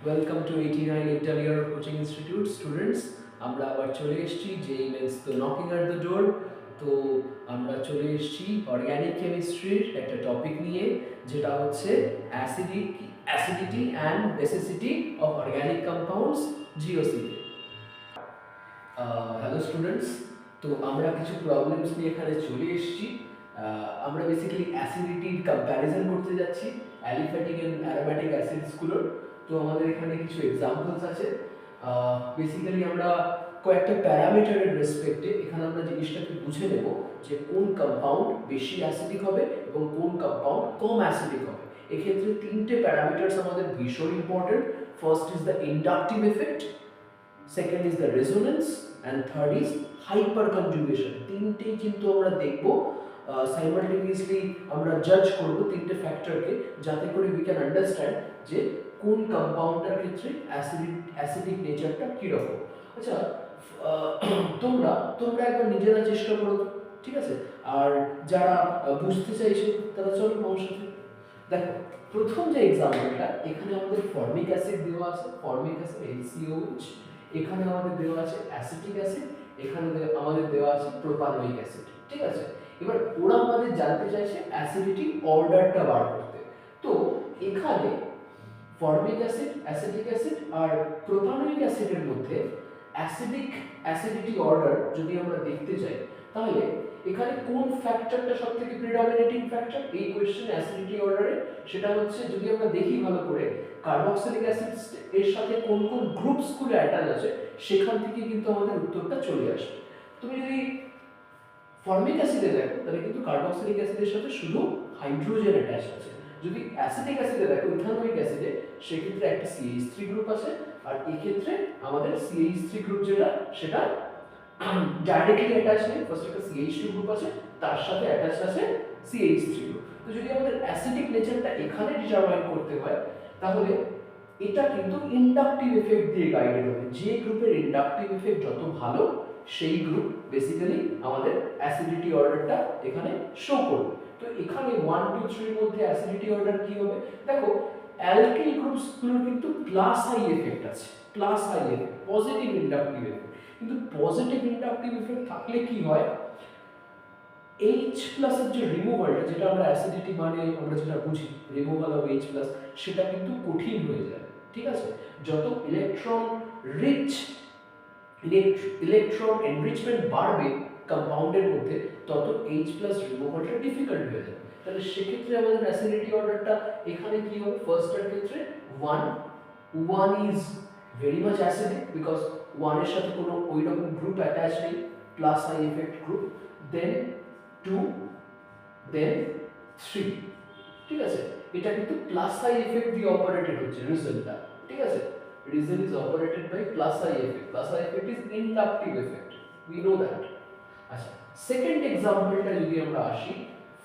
Welcome to 89 interior coaching institute students. আমরা আবার চলে এসেছি যেই মিন্স তো নকিং অ্যাট দ্য ডোর। তো আমরা চলে এসেছি অর্গ্যানিক কেমিস্ট্রির একটা টপিক নিয়ে, যেটা হচ্ছে acidity and basicity of organic compounds জিওসিতে। হ্যালো স্টুডেন্টস, তো আমরা কিছু প্রবলেমস নিয়ে এখানে চলে এসেছি। আমরা বেসিক্যালি অ্যাসিডিটির কম্প্যারিজন করতে যাচ্ছি অ্যালিফ্যাটিক অ্যান্ড অ্যারোম্যাটিক অ্যাসিডসগুলোর। তো আমাদের এখানে কিছু এক্সাম্পলস আছে। বেসিক্যালি আমরা কয়েকটা প্যারামিটারের রেসপেক্টে এখানে আমরা জিনিসটাকে বুঝে নেব যে কোন কম্পাউন্ড বেশি অ্যাসিডিক হবে এবং কোন কম্পাউন্ড কম অ্যাসিডিক হবে। এক্ষেত্রে তিনটে প্যারামিটার্স আমাদের ভীষণ important. First is the inductive effect, second is the resonance and third is hyper conjugation. তিনটেই কিন্তু আমরা দেখব সাইমালটেনিয়াসলি, আমরা জাজ করব তিনটে ফ্যাক্টরকে, যাতে করে উই ক্যান আন্ডারস্ট্যান্ড যে কোন কম্পাউন্ডটার ক্ষেত্রে অ্যাসিডিক নেচারটা কীরকম। আচ্ছা, তোমরা একবার নিজেরা চেষ্টা করো, ঠিক আছে? আর যারা বুঝতে চাইছো তারা চলো আমার সাথে। দেখো, প্রথম যে এক্সাম্পলটা, এখানে আমাদের ফর্মিক অ্যাসিড দেওয়া আছে, ফর্মিক অ্যাসিড HCOH, এখানে আমাদের দেওয়া আছে অ্যাসিটিক অ্যাসিড, এখানে আমাদের দেওয়া আছে প্রোপানোয়িক অ্যাসিড, ঠিক আছে? এবার ওরা আমাদের জানতে চাইছে অ্যাসিডিটি অর্ডারটা বার করতে। তো এখানে ফর্মিক অ্যাসিড, অ্যাসিটিক অ্যাসিড আর প্রোপানোয়িক অ্যাসিডের মধ্যে অ্যাসিডিটি অর্ডার যদি আমরা দেখতে চাই, তাহলে এখানে কোন ফ্যাক্টরটা সবথেকে প্রিডমিনেটিং ফ্যাক্টর এই কোশ্চেন অ্যাসিডিটি অর্ডারে? সেটা হচ্ছে, যদি আমরা দেখি ভালো করে, কার্বক্সিলিক অ্যাসিড এর সাথে কোন কোন গ্রুপসগুলো অ্যাটাচ আছে, সেখান থেকে কিন্তু আমাদের উত্তরটা চলে আসে। তুমি যদি ফর্মিক অ্যাসিডে দেখো, তাহলে কিন্তু কার্বক্সিলিক অ্যাসিডের সাথে শুধু হাইড্রোজেন অ্যাটাচ আছে। যদি অ্যাসিটিক অ্যাসিডে দেখো, ইথানোয়িক অ্যাসিডে, সেক্ষেত্রে একটা CH3 গ্রুপ আছে, আর এক্ষেত্রে আমাদের CH3 গ্রুপ যেটা, সেটা ডাইরেক্টলি অ্যাটাচ নেই। ফার্স্ট একটা CH2 গ্রুপ আছে, তার সাথে অ্যাটাচ আছে CH3 গ্রুপ। তো যদি আমাদের অ্যাসিডিক নেচারটা এখানে ডিটারমাইন করতে হয়, তাহলে এটা কিন্তু ইন্ডাকটিভ এফেক্ট দিয়ে গাইডেড হবে। যে গ্রুপের ইন্ডাকটিভ এফেক্ট যত ভালো, সেই গ্রুপ বেসিক্যালি আমাদের অ্যাসিডিটি অর্ডারটা এখানে শো করবে। তো এখানে 1 2 3 এর মধ্যে অ্যাসিডিটি অর্ডার কি হবে? দেখো, অ্যালকিল গ্রুপসগুলোর কিন্তু প্লাস আই এফেক্ট আছে, plus I effect, positive inductive effect. কিন্তু পজিটিভ ইন্ডাকটিভ এফেক্ট থাকলে কি হয়, H প্লাস এর যে রিমুভালটা, যেটা আমরা অ্যাসিডিটি মানে আমরা যেটা বুঝি রিমুভাল অফ H প্লাস, সেটা কিন্তু কঠিন হয়ে যায়, ঠিক আছে? যত ইলেকট্রন রিচ ইলেকট্রন এনরিচমেন্ট বাড়বে কম্পাউন্ডের মধ্যে, তত H প্লাস রিমুভালটা ডিফিকাল্ট হয়ে যাবে। তাহলে সেক্ষেত্রে আমাদের অ্যাসিডিটি অর্ডারটা এখানে কি হবে? ফার্স্টের ক্ষেত্রে 1 is very much acidic, because 1 এর সাথে কোনো ওই রকম গ্রুপ অ্যাটাচ নেই, প্লাস আই এফেক্ট গ্রুপ। দেন 2, দেন 3, ঠিক আছে? এটা কিন্তু প্লাস আই এফেক্ট দিয়ে অপারেটেড হচ্ছে রিজনটা, ঠিক আছে? Reason is operated by plus I effect. Plus I effect is inductive effect. We know that. আচ্ছা, সেকেন্ড এক্সাম্পলটা যদি আমরা আসি,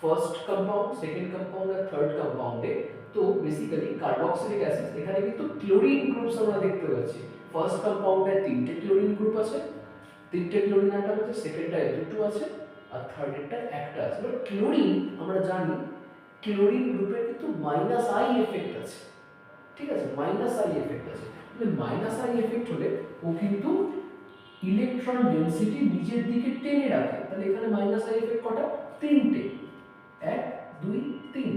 ফার্স্ট কম্পাউন্ড, সেকেন্ড কম্পাউন্ড আর থার্ড কম্পাউন্ডে, তো বেসিক্যালি কার্বক্সিলিক অ্যাসিড, এখানে কিন্তু ক্লোরিন গ্রুপস আমরা দেখতে পাচ্ছি। ফার্স্ট কম্পাউন্ডে 3টে ক্লোরিন গ্রুপ আছে, 3টে ক্লোরিন অ্যাটম আছে, সেকেন্ডটায় 2টো আছে, আর থার্ডেরটায় একটা আছে। বাট ক্লোরিন আমরা জানি, ক্লোরিন গ্রুপে কিন্তু মাইনাস আই এফেক্ট আছে, ঠিক আছে? মাইনাস আই এফেক্ট আছে। মাইনাস আই এফেক্ট হলে ও কিন্তু ইলেকট্রন ডেনসিটি নিচের দিকে টেনে রাখে। তাহলে এখানে মাইনাস আই এফেক্ট কটা? 3টে, 1 2 3।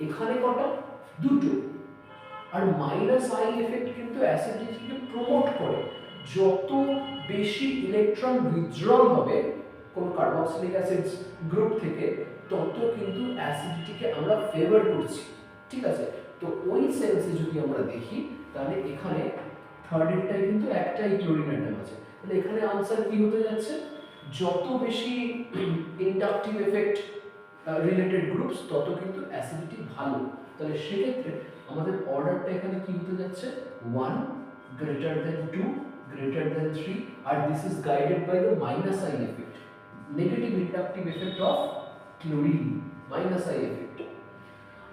এখানে কটা? 2টো। আর মাইনাস আই এফেক্ট কিন্তু অ্যাসিডিটিকে প্রমোট করে। যত বেশি ইলেকট্রন উইথড্রল হবে কোন কার্বক্সিলিক অ্যাসিড গ্রুপ থেকে, তত কিন্তু অ্যাসিডিটিকে আমরা ফেভার করছি, ঠিক আছে? তো ওই সেন্সে যদি আমরা দেখি, তাহলে এখানে থার্ডেরটাই কিন্তু একটাই ক্লোরিন অ্যাটম আছে। তাহলে এখানে আনসার কি হতে যাচ্ছে? যত বেশি ইন্ডাকটিভ এফেক্ট রিলেটেড গ্রুপস, তত কিন্তু অ্যাসিডিটি ভালো। তাহলে সেক্ষেত্রে আমাদের অর্ডারটা এখানে কি হতে যাচ্ছে? 1 greater than 2 greater than 3, আর this is guided by the minus I effect, negative inductive effect of chlorine, minus I effect.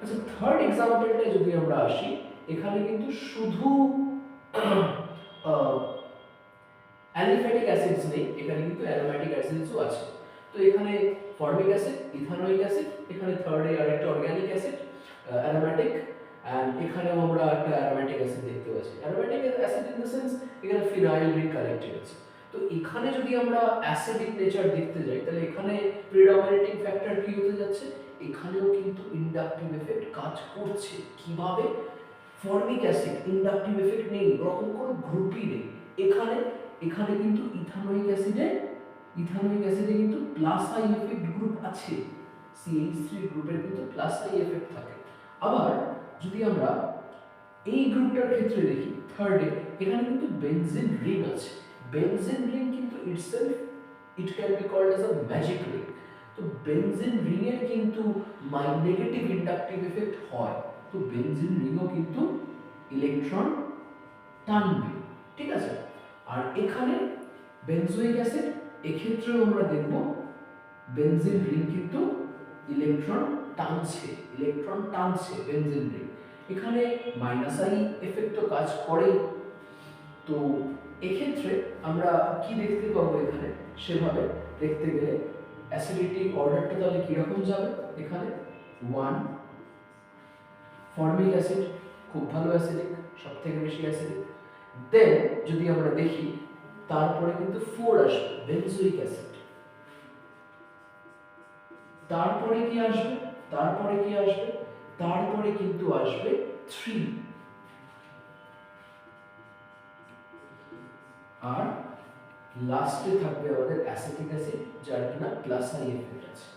আচ্ছা, থার্ড এক্সাম্পলটা যদি আমরা আসি, এখানে কিন্তু শুধু অ্যালিফ্যাটিক অ্যাসিডস নেই, এখানে কিন্তু অ্যারোম্যাটিক অ্যাসিডসও আছে। তো এখানে ফর্মিক অ্যাসিড, ইথানোয়িক অ্যাসিড, এখানে থার্ডে আরেকটা অর্গানিক অ্যাসিড অ্যারোম্যাটিক, এন্ড এখানেও আমরা একটা অ্যারোমেটিক অ্যাসিড দেখতে পাচ্ছি। Aromatic acid in the sense এখানে ফিনাইল রিং কানেক্টেড আছে। তো এখানে যদি আমরা অ্যাসিডিক নেচার দেখতে যাই তাহলে এখানে প্রিডমিনেটিং ফ্যাক্টর কি হতে যাচ্ছে, এখানেও কিন্তু ইন্ডাকটিভ এফেক্ট কাজ করছে। কিভাবে? ফর্মিক অ্যাসিড ইন্ডাকটিভ এফেক্ট নেই, ওরকম কোনো গ্রুপই নেই। এখানে এখানে কিন্তু ইথানোয়িক অ্যাসিডে কিন্তু প্লাস আই এফেক্ট গ্রুপ আছে, CH3 গ্রুপের কিন্তু প্লাস আই এফেক্ট থাকে। আবার যদি আমরা এই গ্রুপটার ক্ষেত্রে দেখি থার্ডে, এখানে কিন্তু বেনজিন রিং আছে। বেনজিন রিং কিন্তু itself it can be called as a magic ring. তো বেনজিন রিং এর কিন্তু নেগেটিভ ইন্ডাকটিভ এফেক্ট হয়। তো বেনজিন রিংও কিন্তু ইলেকট্রন টানবে, ঠিক আছে। আর এখানে বেনজোইক অ্যাসিড, এক্ষেত্রেও আমরা দেখব বেনজিন রিং কিন্তু ইলেকট্রন টানছে বেনজিন রিং। এখানে মাইনাস আই এফেক্টও কাজ করে। তো এক্ষেত্রে আমরা কি দেখতে পাবো এখানে, সেভাবে দেখতে গেলে অ্যাসিডিটি অর্ডারটা তাহলে কিরকম যাবে, এখানে 1 ফর্মিক অ্যাসিড, খুব ভালো অ্যাসিডিক, সব থেকে বেশি অ্যাসিডিক। দেন যদি আমরা দেখি তারপরে কিন্তু 4 আসবে বেনজোইক অ্যাসিড। তারপরে কি আসবে, তারপরে কিন্তু আসবে 3, আর লাস্টে থাকবে আমাদের অ্যাসিটিক অ্যাসিড, যার কিনা প্লাস আই এফেক্ট আছে,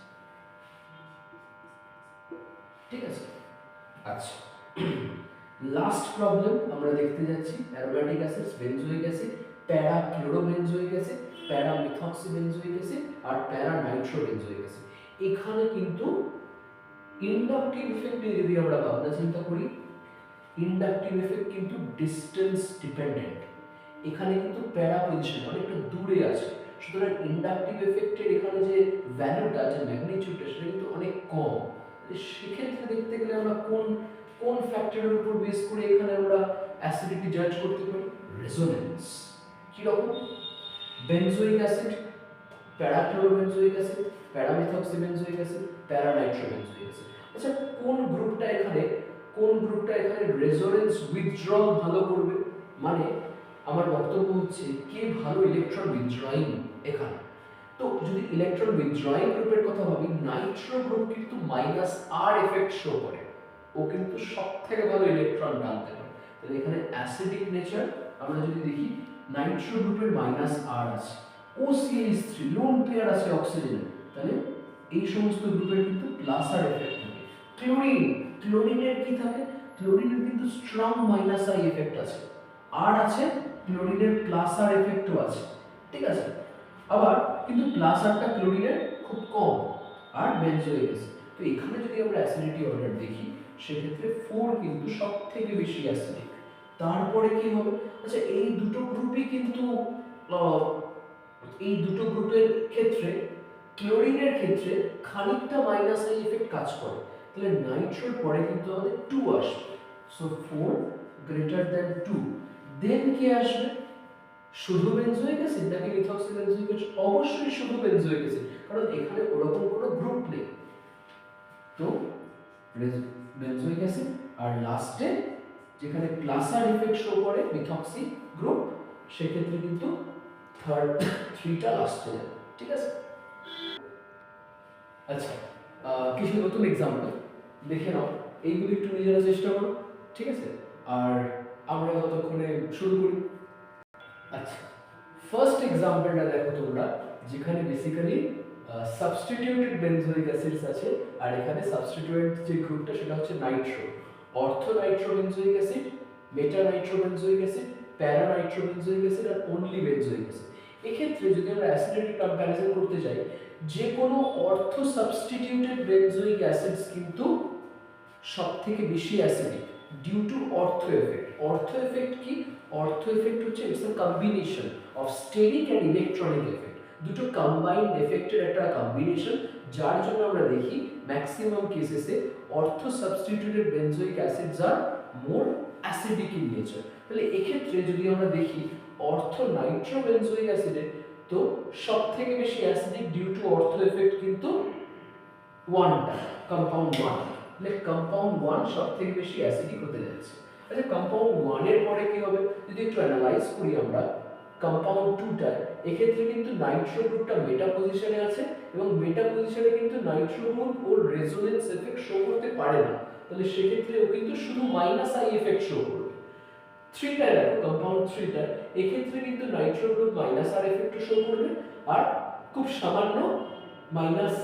ঠিক আছে। আচ্ছা, লাস্ট প্রবলেম আমরা দেখতে যাচ্ছি অ্যারোমেটিক অ্যাসিডস, বেনজোইক অ্যাসিড, প্যারা ক্লোরোবেনজোইক অ্যাসিড, প্যারা মিথক্সিবেনজোইক অ্যাসিড আর প্যারা নাইট্রোবেনজোইক অ্যাসিড। এখানে কিন্তু ইন্ডাকটিভ এফেক্ট নিয়ে যদি আমরা ভাবনা চিন্তা করি, ইন্ডাকটিভ এফেক্ট কিন্তু ডিসটেন্স ডিপেন্ডেন্ট। এখানে কিন্তু প্যারা পজিশন অনেকটা দূরে আছে, সুতরাং ইন্ডাকটিভ এফেক্টের এখানে যে ভ্যালুটা, যে ম্যাগনিটিউডটা, সেটা কিন্তু অনেক কম। সেক্ষেত্রে দেখতে গেলে আমরা কোন ফ্যাক্টরের উপর বেস করে এখানে আমরা অ্যাসিডিটি জাজ করতে পারি? রেজোনেন্স। কি রকম? Benzoic acid, parachlorobenzoic acid, paramethoxybenzoic acid, paranitrobenzoic acid. আচ্ছা, কোন গ্রুপটা এখানে রেজোনেন্স উইথড্রল ভালো করবে? মানে আমার বক্তব্য হচ্ছে কে ভালো ইলেকট্রন উইথড্রয়িং এখানে। তো যদি ইলেকট্রন উইথড্রয়িং গ্রুপের কথা ভাবি, নাইট্রো গ্রুপ কিন্তু -R এফেক্ট শো করে, ও কিন্তু সবথেকে ভালো ইলেকট্রন টানতে পারে। তাহলে এখানে অ্যাসিডিক নেচার আমরা যদি দেখি, নাইট্রো গ্রুপের -R আছে, OCH3 লোন পেয়ার আছে অক্সিজেনের, তাহলে এই সমস্ত গ্রুপের কিন্তু +R এফেক্ট থাকে। ক্লোরিনের কি থাকে? ক্লোরিনের কিন্তু স্ট্রং -I এফেক্ট আছে, আর আছে ক্লোরিনের +R এফেক্টও আছে, ঠিক আছে। আবার কিন্তু +Rটা ক্লোরিনের খুব কম, আর বেনজোইক অ্যাসিড। তো এখানে যদি আমরা অ্যাসিডিটি অর্ডার দেখি, সেক্ষেত্রে 4 কিন্তু সবথেকে বেশি অ্যাসিডিক। তারপরে কি হবে? আচ্ছা, এই দুটো গ্রুপের ক্ষেত্রে, ক্লোরিনের ক্ষেত্রে খানিকটা -I এফেক্ট কাজ করে। তাহলে নাইট্রোর পরে কিন্তু আমাদের 2 আসবে, সো 4 গ্রেটার দ্যান 2। দেন কি আসবে? শুধু বেনজোইক অ্যাসিড নাকি মিথক্সিবেনজোইক অ্যাসিড? অবশ্যই শুধু বেনজোইক অ্যাসিড, কারণ এখানে ওরকম কোনো গ্রুপ নেই। তো বেনজোইক অ্যাসিড, আর লাস্টে যেখানে +R এফেক্ট শো করে মিথক্সি গ্রুপ, সেক্ষেত্রে কিন্তু থার্ড 3টা লাস্টে যাবে, ঠিক আছে। আচ্ছা, কিছু নতুন এক্সাম্পল দেখে নাও, এইগুলো একটু নিজেরা চেষ্টা করো, ঠিক আছে। আর আমরা ততক্ষণে শুরু করি। আচ্ছা, ফার্স্ট এক্সাম্পলটা দেখো তোমরা, যেখানে বেসিক্যালি সাবস্টিটিউটেড বেনজোইক অ্যাসিডস আছে, আর এখানে সাবস্টিটিউয়েন্ট যে গ্রুপটা সেটা হচ্ছে নাইট্রো। অর্থো নাইট্রোবেনজোইক অ্যাসিড, মেটা নাইট্রোবেনজোইক অ্যাসিড, প্যারা নাইট্রোবেনজোইক অ্যাসিড আর অনলি বেনজোইক অ্যাসিড। এক্ষেত্রে যদি আমরা অ্যাসিডিটি কম্প্যারিজন করতে যাই, যে কোনো অর্থো সাবস্টিটিউটেড বেনজোইক অ্যাসিডস কিন্তু সবথেকে বেশি acidic due to ortho effect. Ortho effect কি? অর্থো এফেক্ট হচ্ছে it's a combination of steric and electronic effect, দুটো কম্বাইন্ড এফেক্টের একটা কম্বিনেশন, যার জন্য আমরা দেখি ম্যাক্সিমাম কেসেসে ortho substituted benzoic acids are more acidic in nature. তাহলে এক্ষেত্রে যদি আমরা দেখি অর্থো নাইট্রো বেনজোইক অ্যাসিডে, তো সবথেকে বেশি acidic due to ortho effect কিন্তু 1টা, কম্পাউন্ড 1। তাহলে কম্পাউন্ড 1 সবথেকে বেশি অ্যাসিডিক হতে যাচ্ছে। আচ্ছা কম্পাউন্ড 1 এর পরে কি হবে যদি একটু অ্যানালাইজ করি আমরা কম্পাউন্ড 2টা এক্ষেত্রে কিন্তু নাইট্রো গ্রুপটা মেটা পজিশনে আছে এবং মেটা পজিশনে কিন্তু নাইট্রো গ্রুপ ওর রেজোনেন্স এফেক্ট শো করতে পারে না, তাহলে সেক্ষেত্রে ও কিন্তু শুধু মাইনাস আই এফেক্ট শো করবে। 3টা দেখো কম্পাউন্ড 3টা এক্ষেত্রে কিন্তু নাইট্রো গ্রুপ মাইনাস আর এফেক্ট শো করবে আর খুব সামান্য মাইনাস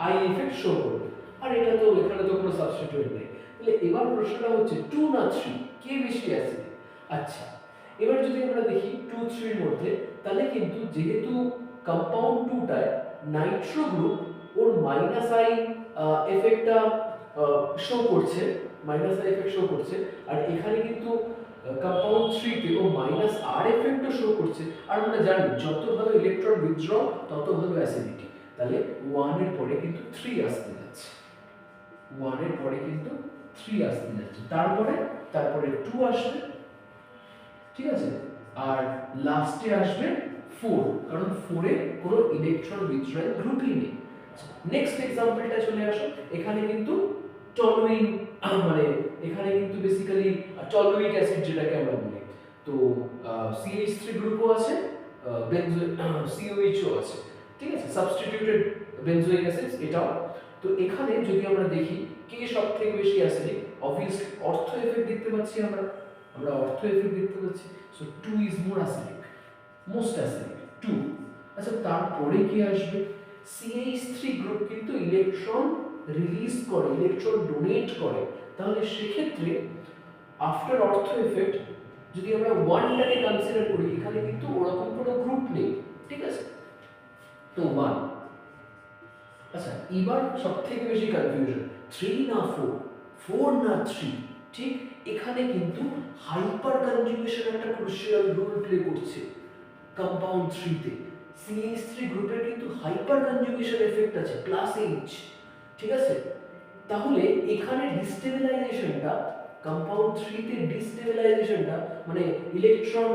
আই এফেক্ট শো করবে, আর এটা তো এখানে তো কোনো সাবস্টিটিউট নেই। তাহলে এবার প্রশ্নটা হচ্ছে 2 না 3 কে বেশি অ্যাসিডিক? আচ্ছা এবার যদি আমরা দেখি 2 3 এর মধ্যে তাহলে কিন্তু যেহেতু কম্পাউন্ড 2টায় নাইট্রো গ্রুপ ওর মাইনাস আই এফেক্টটা শো করছে, মাইনাস আই এফেক্ট শো করছে, আর এখানে কিন্তু কম্পাউন্ড 3 তে ও মাইনাস আর এফেক্টও শো করছে, আর আমরা জানি যত ভালো ইলেকট্রন উইথড্র তত ভালো অ্যাসিডিটি, তাহলে 1 এর পরে কিন্তু 3 আসতে যাচ্ছে, 1 এর পরে কিন্তু 3 আসতে যাচ্ছে, তারপরে 2 আসবে, ঠিক আছে, আর লাস্টে আসবে 4 কারণ 4 এ কোনো ইলেকট্রন উইথড্রয়াল গ্রুপই নেই। নেক্সট এক্সাম্পলটা চলে আসো, এখানে কিন্তু টলুইন মানে এখানে কিন্তু বেসিক্যালি টলুইক অ্যাসিড যেটাকে আমরা বলি, তো CH3 গ্রুপও আছে, COH ও আছে, ঠিক আছে, সাবস্টিটিউটেড বেনজোইক অ্যাসিডস এটাও। তো এখানে যদি আমরা দেখি কে সবথেকে বেশি অ্যাসিডিক, অবভিয়াসলি অর্থো এফেক্ট দেখতে পাচ্ছি আমরা অর্থো এফেক্ট দেখতে পাচ্ছি, so 2 is more acidic, most acidic 2। আচ্ছা তারপরে কি আসবে? CH3 গ্রুপ কিন্তু ইলেকট্রন রিলিজ করে, ইলেকট্রন ডোনেট করে, তাহলে সেক্ষেত্রে আফটার অর্থো এফেক্ট যদি আমরা 1টাকে কনসিডার করি এখানে কিন্তু ওরকম কোনো গ্রুপ নেই, ঠিক আছে, তো 1। আচ্ছা এবার সবথেকে বেশি কনফিউশন 3 না 4 না 3, ঠিক এখানে কিন্তু হাইপার কনজুগেশন একটা ক্রুশিয়াল রোল প্লে করছে কম্পাউন্ড 3 তে। CH3 গ্রুপের কিন্তু হাইপার কনজুগেশন এফেক্ট আছে প্লাস H, ঠিক আছে, তাহলে এখানে ডিস্টেবিলাইজেশনটা কম্পাউন্ড 3 তে ডিস্টেবিলাইজেশনটা মানে ইলেকট্রন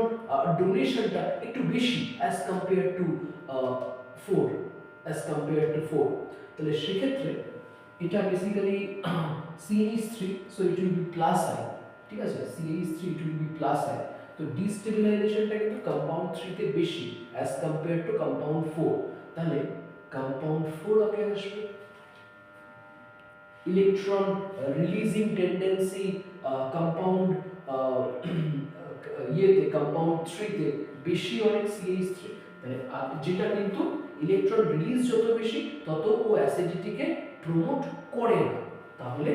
ডোনেশনটা একটু বেশি অ্যাজ কম্পেয়ার টু 4, তাহলে সেক্ষেত্রে এটা basically CH3 so it will be plus I, ঠিক আছে, CH3 it will be plus I, তো ডিস্টেবিলাইজেশনটা কিন্তু কম্পাউন্ড 3 তে বেশি অ্যাজ কম্পেয়ার টু কম্পাউন্ড 4, তাহলে কম্পাউন্ড 4 আগে আসবে। ইলেকট্রন রিলিজিং টেন্ডেন্সি কম্পাউন্ড ইয়েতে কম্পাউন্ড 3 তে বেশি অনেক CH3, তাহলে যেটা কিন্তু ইলেকট্রন রিলিজ যত বেশি তত ও অ্যাসিডিটিকে প্রমোট করে না, তাহলে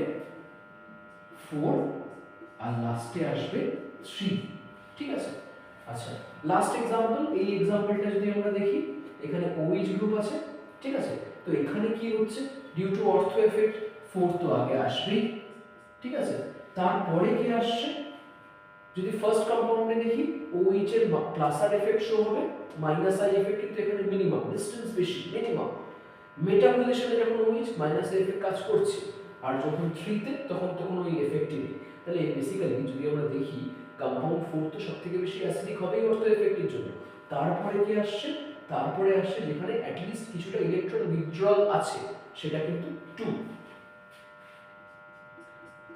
4 আর লাস্টে আসবে 3, ঠিক আছে। আচ্ছা লাস্ট এক্সাম্পল, এই এক্সাম্পলটা যদি আমরা দেখি এখানে OH গ্রুপ আছে, ঠিক আছে, তো এখানে কি হচ্ছে ডিউ টু অর্থো এফেক্ট 4 তো আগে আসবেই, ঠিক আছে, তারপরে কি আসছে যদি ফার্স্ট কম্পাউন্ডে দেখি OH এর প্লাস আর এফেক্ট শো হবে, মাইনাস আই এফেক্ট কিন্তু এখানে মিনিমাম, ডিসটেন্স বেশি মিনিমাম, মেটা পজিশনে যখন OH মাইনাস আই এফেক্ট কাজ করছে, আর যখন 3 তে তখন ওই এফেক্টই নেই, তাহলে বেসিক্যালি যদি আমরা দেখি কম্পাউন্ড 4 তো সবথেকে বেশি অ্যাসিডিক হবেই অর্থো এফেক্টের জন্য, তারপরে কি আসছে, তারপরে আসছে যেখানে অ্যাট লিস্ট কিছুটা ইলেকট্রন উইথড্রয়াল আছে সেটা কিন্তু 2।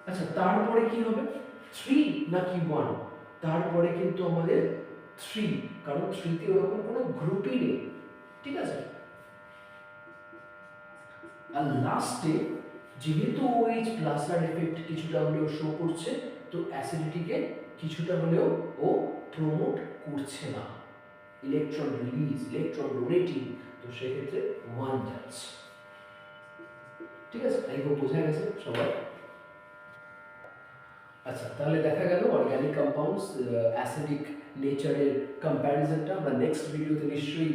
আচ্ছা তারপরে কি হবে 3 নাকি 1? তারপরে কিন্তু আমাদের 3, কারণ 3 তে ওরকম কোনো গ্রুপই নেই, ঠিক আছে, আর লাস্টে যেহেতু OH প্লাস আর এফেক্ট কিছুটা হলেও শো করছে তো অ্যাসিডিটিকে কিছুটা হলেও ও প্রমোট করছে না, ইলেকট্রন রিলিজ ইলেকট্রন ডোনেটিং, তো সেক্ষেত্রে 1 যাচ্ছে, ঠিক আছে, আই হোপ বোঝা গেছে সবাই। আচ্ছা তাহলে দেখা গেল অর্গানিক কম্পাউন্ডস অ্যাসিডিক নেচারের কম্প্যারিজনটা আমরা নেক্সট ভিডিওতে নিশ্চয়ই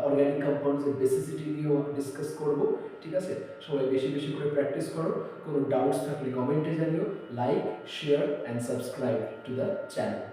অর্গানিক কম্পাউন্ডসের বেসিসিটি নিয়েও ডিসকাস করব, ঠিক আছে, সবাই বেশি বেশি করে প্র্যাকটিস করো, কোনো ডাউটস থাকলে কমেন্টে জানিও, like share and subscribe to the channel.